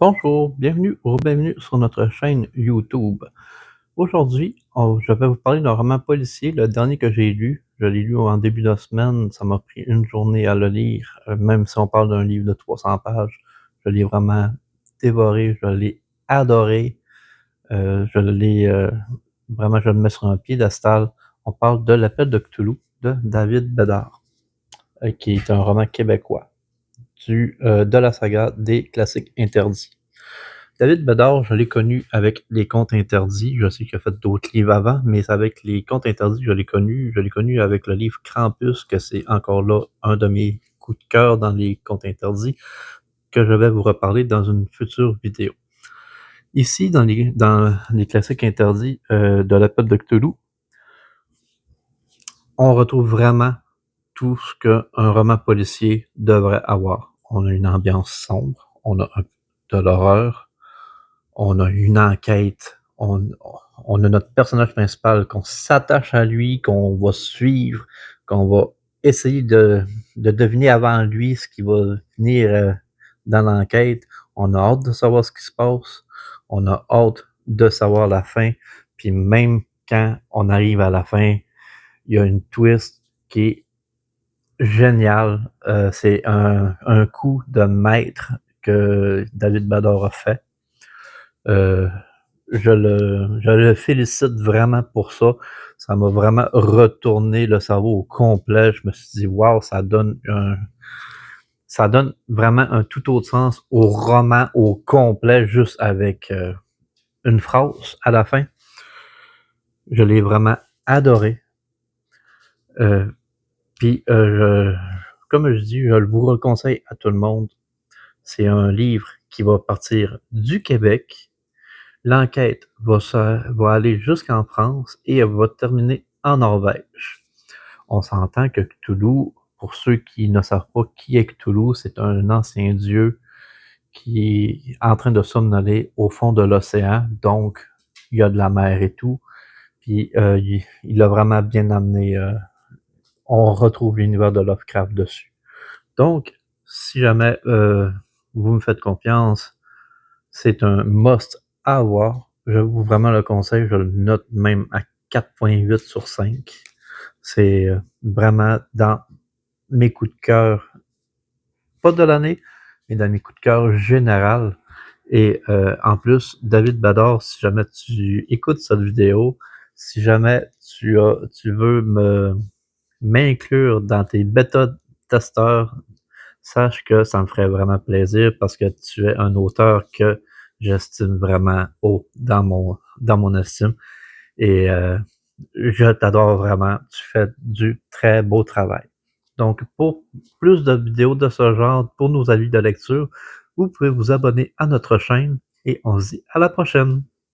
Bonjour, bienvenue sur notre chaîne YouTube. Aujourd'hui, je vais vous parler d'un roman policier, le dernier que j'ai lu. Je l'ai lu en début de semaine, ça m'a pris une journée à le lire, même si on parle d'un livre de 300 pages. Je l'ai vraiment dévoré, je l'ai adoré, vraiment, je le mets sur un piédestal. On parle de L'Appel de Cthulhu de David Bédard, qui est un roman québécois de la saga des classiques interdits. David Bédard, je l'ai connu avec Les Contes interdits. Je sais qu'il a fait d'autres livres avant, mais avec Les Contes interdits, je l'ai connu. Je l'ai connu avec le livre Krampus, que c'est encore là un de mes coups de cœur dans Les Contes interdits, que je vais vous reparler dans une future vidéo. Ici, dans les classiques interdits de l'Appel de Cthulhu, on retrouve vraiment tout ce qu'un roman policier devrait avoir. On a une ambiance sombre, on a de l'horreur, on a une enquête, on a notre personnage principal, qu'on s'attache à lui, qu'on va suivre, qu'on va essayer de deviner avant lui ce qui va venir dans l'enquête. On a hâte de savoir ce qui se passe, on a hâte de savoir la fin, puis même quand on arrive à la fin, il y a une twist qui est géniale. C'est un coup de maître que David Bédard a fait. Euh, je le félicite vraiment pour ça. Ça m'a vraiment retourné le cerveau au complet. Je me suis dit, waouh, ça donne vraiment un tout autre sens au roman au complet, juste avec une phrase à la fin. Je l'ai vraiment adoré. Puis, comme je dis, je le vous conseille à tout le monde. C'est un livre qui va partir du Québec. L'enquête va aller jusqu'en France et elle va terminer en Norvège. On s'entend que Cthulhu, pour ceux qui ne savent pas qui est Cthulhu, c'est un ancien dieu qui est en train de somnoler au fond de l'océan, donc il y a de la mer et tout. Puis il l'a vraiment bien amené. On retrouve l'univers de Lovecraft dessus. Donc, si jamais vous me faites confiance, c'est un must à avoir. Je vous vraiment le conseille. Je le note même à 4.8 sur 5. C'est vraiment dans mes coups de cœur, pas de l'année, mais dans mes coups de cœur général. Et en plus, David Bédard, si jamais tu écoutes cette vidéo, si jamais tu veux m'inclure dans tes bêta-testeurs, sache que ça me ferait vraiment plaisir parce que tu es un auteur que j'estime vraiment haut dans mon estime. Et je t'adore vraiment. Tu fais du très beau travail. Donc, pour plus de vidéos de ce genre, pour nos avis de lecture, vous pouvez vous abonner à notre chaîne et on se dit à la prochaine.